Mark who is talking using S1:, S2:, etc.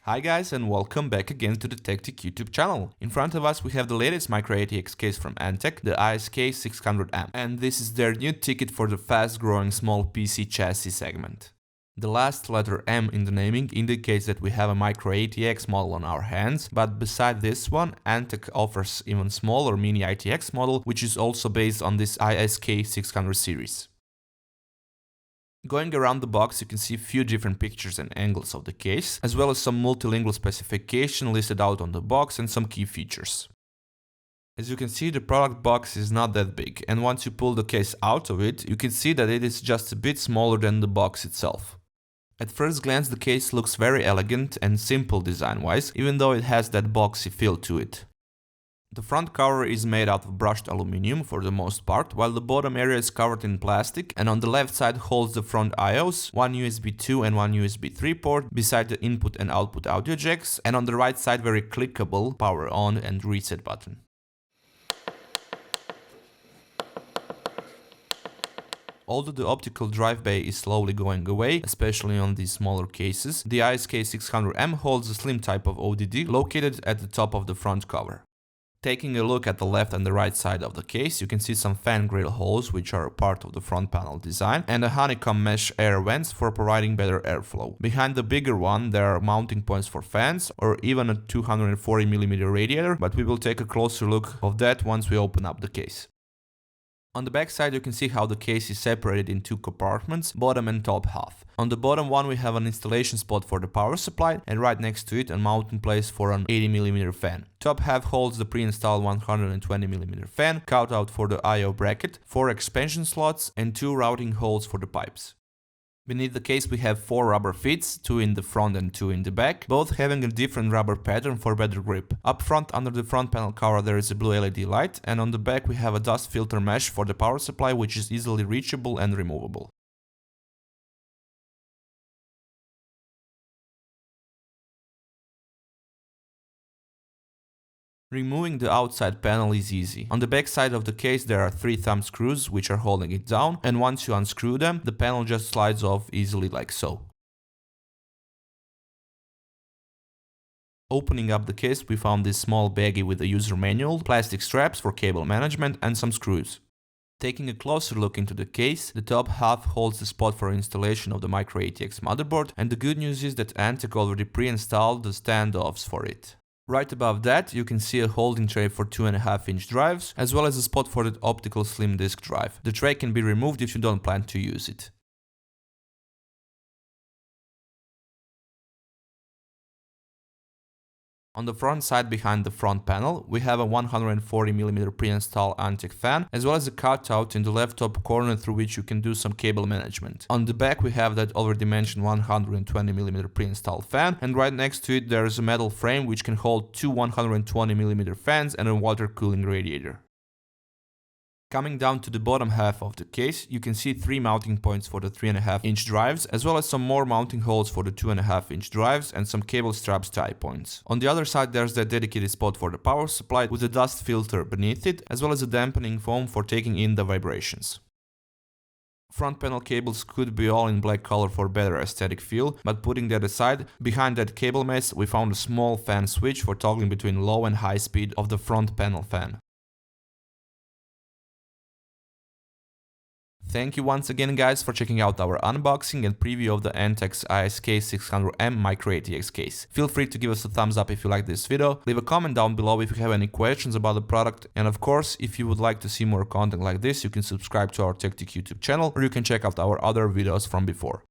S1: Hi guys and welcome back again to the Tech YouTube channel. In front of us we have the latest microATX case from Antec, the ISK600M, and this is their new ticket for the fast-growing small PC chassis segment. The last letter M in the naming indicates that we have a microATX model on our hands, but beside this one, Antec offers even smaller mini ITX model, which is also based on this ISK600 series. Going around the box, you can see a few different pictures and angles of the case, as well as some multilingual specification listed out on the box and some key features. As you can see, the product box is not that big, and once you pull the case out of it, you can see that it is just a bit smaller than the box itself. At first glance, the case looks very elegant and simple design-wise, even though it has that boxy feel to it. The front cover is made out of brushed aluminum for the most part, while the bottom area is covered in plastic, and on the left side holds the front IOs, one USB 2 and one USB 3 port, beside the input and output audio jacks, and on the right side very clickable power on and reset button. Although the optical drive bay is slowly going away, especially on these smaller cases, the ISK600M holds a slim type of ODD located at the top of the front cover. Taking a look at the left and the right side of the case, you can see some fan grill holes which are a part of the front panel design, and a honeycomb mesh air vents for providing better airflow. Behind the bigger one there are mounting points for fans or even a 240mm radiator, but we will take a closer look of that once we open up the case. On the back side you can see how the case is separated in two compartments, bottom and top half. On the bottom one we have an installation spot for the power supply, and right next to it a mounting place for an 80mm fan. Top half holds the pre-installed 120mm fan, cut out for the I/O bracket, 4 expansion slots and 2 routing holes for the pipes. Beneath the case we have 4 rubber feet, 2 in the front and 2 in the back, both having a different rubber pattern for better grip. Up front under the front panel cover there is a blue LED light, and on the back we have a dust filter mesh for the power supply, which is easily reachable and removable. Removing the outside panel is easy. On the back side of the case there are 3 thumb screws which are holding it down, and once you unscrew them, the panel just slides off easily like so. Opening up the case, we found this small baggie with a user manual, plastic straps for cable management and some screws. Taking a closer look into the case, the top half holds the spot for installation of the microATX motherboard, and the good news is that Antec already pre-installed the standoffs for it. Right above that you can see a holding tray for 2.5-inch drives, as well as a spot for the optical slim disk drive. The tray can be removed if you don't plan to use it. On the front side behind the front panel, we have a 140mm pre-installed Antec fan, as well as a cutout in the left top corner through which you can do some cable management. On the back we have that already mentioned 120mm pre-installed fan, and right next to it there is a metal frame which can hold 2 120mm fans and a water cooling radiator. Coming down to the bottom half of the case, you can see 3 mounting points for the 3.5-inch drives, as well as some more mounting holes for the 2.5-inch drives and some cable straps tie points. On the other side there's that dedicated spot for the power supply with a dust filter beneath it, as well as a dampening foam for taking in the vibrations. Front panel cables could be all in black color for better aesthetic feel, but putting that aside, behind that cable mess we found a small fan switch for toggling between low and high speed of the front panel fan. Thank you once again guys for checking out our unboxing and preview of the Antec ISK600M microATX case. Feel free to give us a thumbs up if you like this video, leave a comment down below if you have any questions about the product, and of course if you would like to see more content like this you can subscribe to our Tech YouTube channel, or you can check out our other videos from before.